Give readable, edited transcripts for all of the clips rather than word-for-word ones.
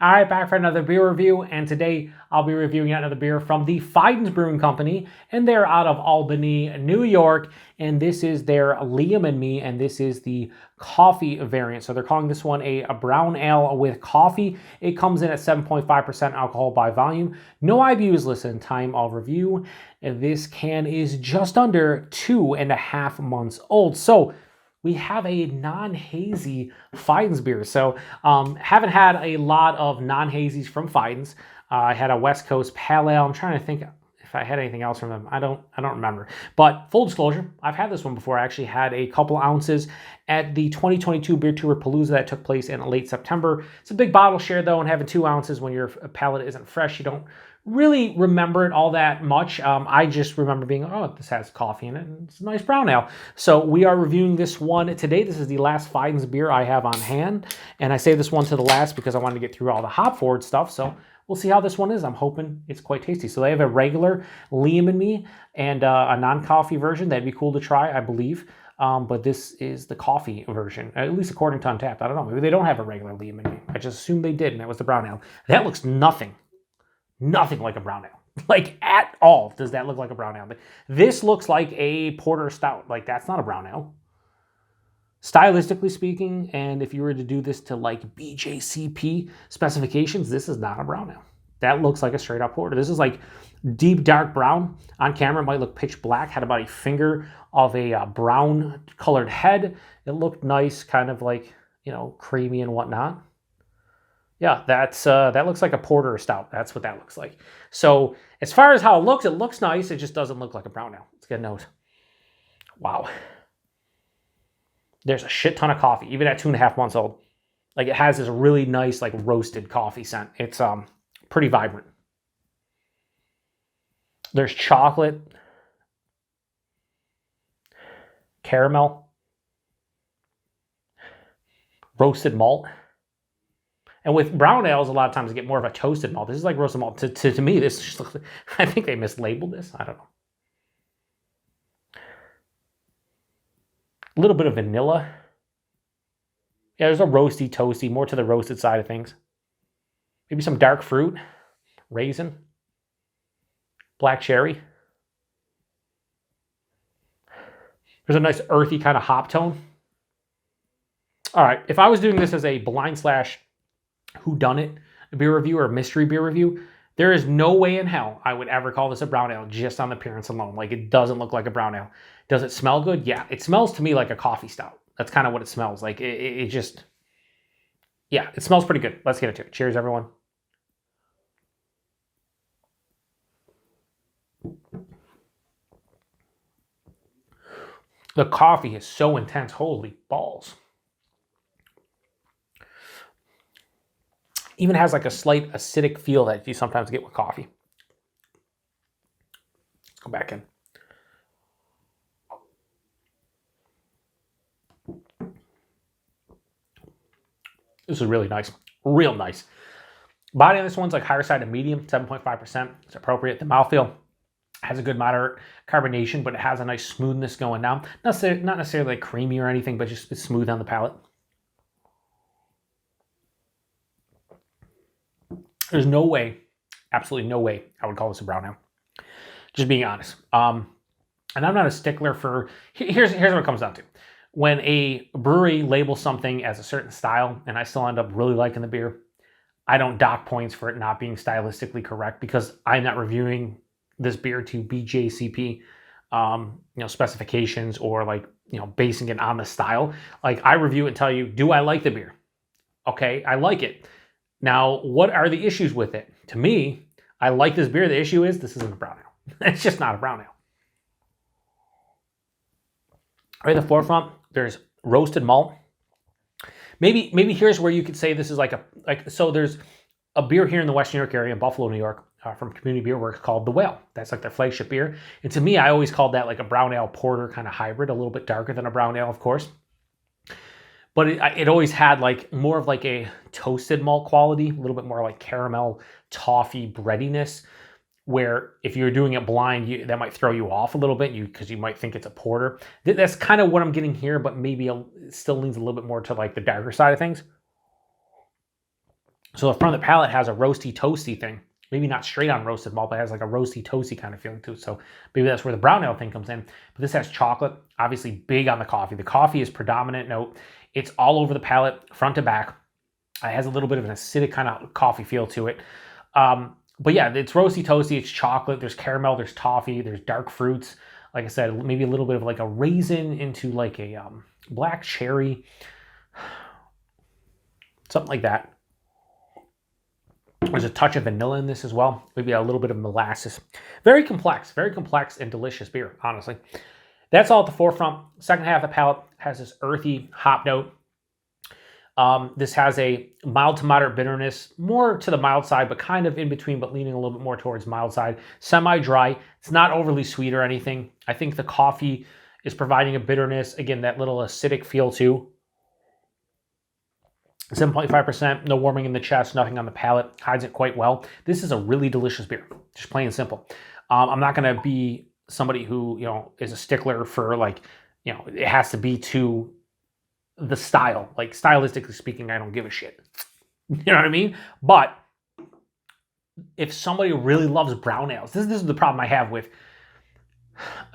All right, back for another beer review, and today I'll be reviewing another beer from the Fidens Brewing Company, and they're out of Albany, New York, and this is their Liam and Me, and this is the coffee variant. So they're calling this one a brown ale with coffee. It comes in at 7.5% alcohol by volume. No IBUs listed. Time of review. This can is just under 2.5 months old. So we have a non-hazy Fidens beer. So haven't had a lot of non-hazies from Fidens. I had a West Coast Pale Ale. I'm trying to think if I had anything else from them. I don't remember. But full disclosure, I've had this one before. I actually had a couple ounces at the 2022 Beer Tour Palooza that took place in late September. It's a big bottle share though, and having 2 ounces when your palate isn't fresh, you don't really remember it all that much. I just remember being, oh, this has coffee in it, and it's a nice brown ale. So we are reviewing this one today. This is the last Fidens beer I have on hand, and I saved this one to the last because I wanted to get through all the hop forward stuff. So we'll see how this one is. I'm hoping it's quite tasty. So they have a regular Liam and Me and a non-coffee version. That'd be cool to try, I believe. But this is the coffee version, at least according to Untappd. I don't know. Maybe they don't have a regular Liam and Me. I just assumed they did, and that was the brown ale. That looks nothing like a brown ale. Like, at all does that look like a brown ale. This looks like a porter stout. Like, that's not a brown ale. Stylistically speaking, and if you were to do this to like BJCP specifications, this is not a brown ale. That looks like a straight up porter. This is like deep dark brown. On camera it might look pitch black. Had about a finger of a brown colored head. It looked nice, kind of like, you know, creamy and whatnot. Yeah, that looks like a porter or stout. That's what that looks like. So as far as how it looks nice. It just doesn't look like a brown ale. Let's get a note. Wow. There's a shit ton of coffee, even at 2.5 months old. Like, it has this really nice, like, roasted coffee scent. It's pretty vibrant. There's chocolate, caramel, roasted malt. And with brown ales, a lot of times you get more of a toasted malt. This is like roasted malt. To me, this just looks like, I think they mislabeled this. I don't know. A little bit of vanilla. Yeah, there's a roasty, toasty, more to the roasted side of things. Maybe some dark fruit, raisin, black cherry. There's a nice earthy kind of hop tone. All right, if I was doing this as a blind slash whodunit beer review or mystery beer review, there is no way in hell I would ever call this a brown ale just on the appearance alone. Like, it doesn't look like a brown ale. Does it smell good? Yeah, it smells to me like a coffee stout. That's kind of what it smells like. It just, yeah, it smells pretty good. Let's get into it. Cheers, everyone. The coffee is so intense. Holy balls. Even has like a slight acidic feel that you sometimes get with coffee. Let's go back in. This is really nice. Real nice. Body on this one's like higher side of medium, 7.5%. It's appropriate. The mouthfeel has a good moderate carbonation, but it has a nice smoothness going down. Not necessarily like creamy or anything, but just it's smooth on the palate. There's no way, absolutely no way, I would call this a brown ale. Just being honest. And I'm not a stickler for, here's what it comes down to. When a brewery labels something as a certain style, and I still end up really liking the beer, I don't dock points for it not being stylistically correct because I'm not reviewing this beer to BJCP, specifications or like, basing it on the style. Like, I review it and tell you, do I like the beer? Okay, I like it. Now, what are the issues with it? To me, I like this beer. The issue is this isn't a brown ale. It's just not a brown ale. Right in the forefront, there's roasted malt. Maybe here's where you could say this is so there's a beer here in the Western New York area, in Buffalo, New York, from Community Beer Works called The Whale. That's like their flagship beer. And to me, I always called that like a brown ale porter kind of hybrid, a little bit darker than a brown ale, of course. But it always had like more of like a toasted malt quality, a little bit more like caramel, toffee, breadiness, where if you're doing it blind, that might throw you off a little bit because you might think it's a porter. That's kind of what I'm getting here, but maybe it still leans a little bit more to like the darker side of things. So the front of the palate has a roasty, toasty thing. Maybe not straight on roasted malt, but it has like a roasty, toasty kind of feeling to it. So maybe that's where the brown ale thing comes in. But this has chocolate, obviously big on the coffee. The coffee is predominant note. It's all over the palate, front to back. It has a little bit of an acidic kind of coffee feel to it. But yeah, it's roasty, toasty. It's chocolate. There's caramel. There's toffee. There's dark fruits. Like I said, maybe a little bit of like a raisin into like a black cherry. Something like that. There's a touch of vanilla in this as well. Maybe a little bit of molasses. Very complex and delicious beer, honestly. That's all at the forefront. Second half of the palate has this earthy hop note. This has a mild to moderate bitterness, more to the mild side, but kind of in between, but leaning a little bit more towards mild side. Semi-dry. It's not overly sweet or anything. I think the coffee is providing a bitterness. Again, that little acidic feel too. 7.5%, no warming in the chest, nothing on the palate, hides it quite well. This is a really delicious beer, just plain and simple. I'm not going to be somebody who, is a stickler for like, it has to be to the style. Like stylistically speaking, I don't give a shit. You know what I mean? But if somebody really loves brown ales, this is the problem I have with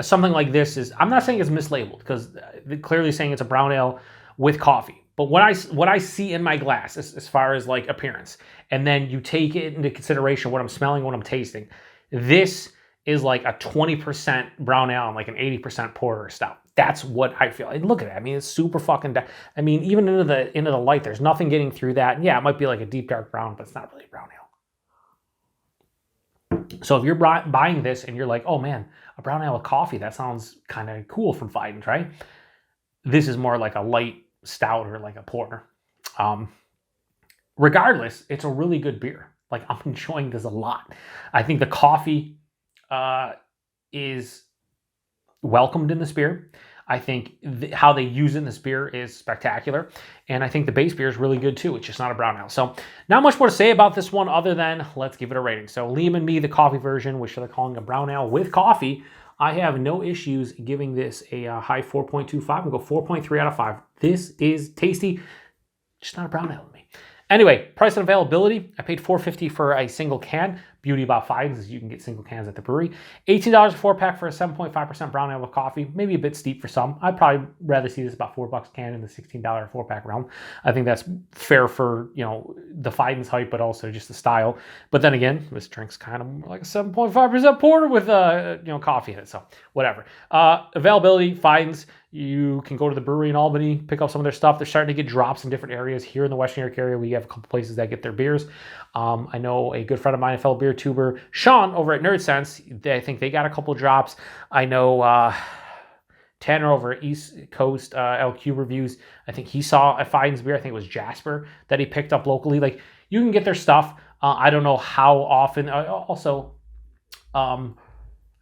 something like this is, I'm not saying it's mislabeled because they're clearly saying it's a brown ale with coffee. But what I see in my glass as far as like appearance, and then you take it into consideration what I'm smelling, what I'm tasting, this is like a 20% brown ale and like an 80% porter or stout. That's what I feel. And look at it. I mean, it's super fucking. Even into the light, there's nothing getting through that. And yeah, it might be like a deep dark brown, but it's not really a brown ale. So if you're buying this and you're like, oh man, a brown ale with coffee, that sounds kind of cool from Fidens, right? This is more like a light stout or like a porter. Regardless, it's a really good beer. Like I'm enjoying this a lot. I think the coffee is welcomed in this beer. I think how they use it in this beer is spectacular. And I think the base beer is really good too. It's just not a brown ale. So not much more to say about this one other than let's give it a rating. So Liam and me, the coffee version, which they're calling a brown ale with coffee, I have no issues giving this a high 4.25 and go 4.3 out of 5. This is tasty, just not a brown ale to me. Anyway, price and availability. I paid $4.50 for a single can. Beauty about Fidens is you can get single cans at the brewery. $18 a 4-pack for a 7.5% brown ale with coffee. Maybe a bit steep for some. I'd probably rather see this about $4 a can in the $16 4-pack realm. I think that's fair for, the Fidens hype, but also just the style. But then again, this drink's kind of more like a 7.5% porter with, coffee in it. So whatever. Availability, Fidens. You can go to the brewery in Albany, pick up some of their stuff. They're starting to get drops in different areas. Here in the Western New York area, we have a couple places that get their beers. I know a good friend of mine, a fellow beer tuber, Sean, over at Nerd Sense, I think they got a couple drops. I know Tanner over at East Coast LQ Reviews, I think he saw a Fidens beer. I think it was Jasper that he picked up locally. Like, you can get their stuff. I don't know how often. Also,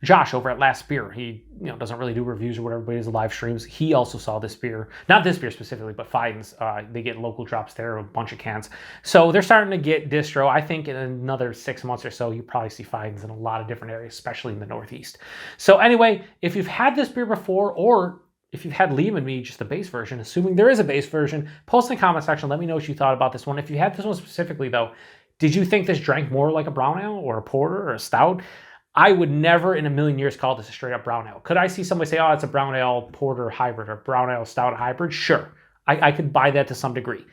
Josh over at Last Beer, he doesn't really do reviews or whatever, but he does live streams. He also saw this beer, not this beer specifically, but Fidens. They get local drops there, a bunch of cans. So they're starting to get distro. I think in another 6 months or so, you probably see Fidens in a lot of different areas, especially in the Northeast. So anyway, if you've had this beer before, or if you've had Liam and me, just the base version, assuming there is a base version, post in the comment section. Let me know what you thought about this one. If you had this one specifically, though, did you think this drank more like a brown ale or a porter or a stout? I would never in a million years call this a straight up brown ale. Could I see somebody say, oh, it's a brown ale porter hybrid or brown ale stout hybrid? Sure. I could buy that to some degree.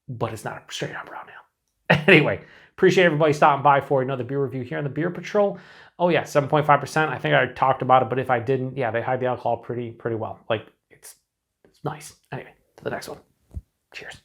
But it's not a straight up brown ale. Anyway, appreciate everybody stopping by for another beer review here on the Beer Patrol. Oh yeah, 7.5%. I think I talked about it, but if I didn't, yeah, they hide the alcohol pretty well. Like, it's nice. Anyway, to the next one. Cheers.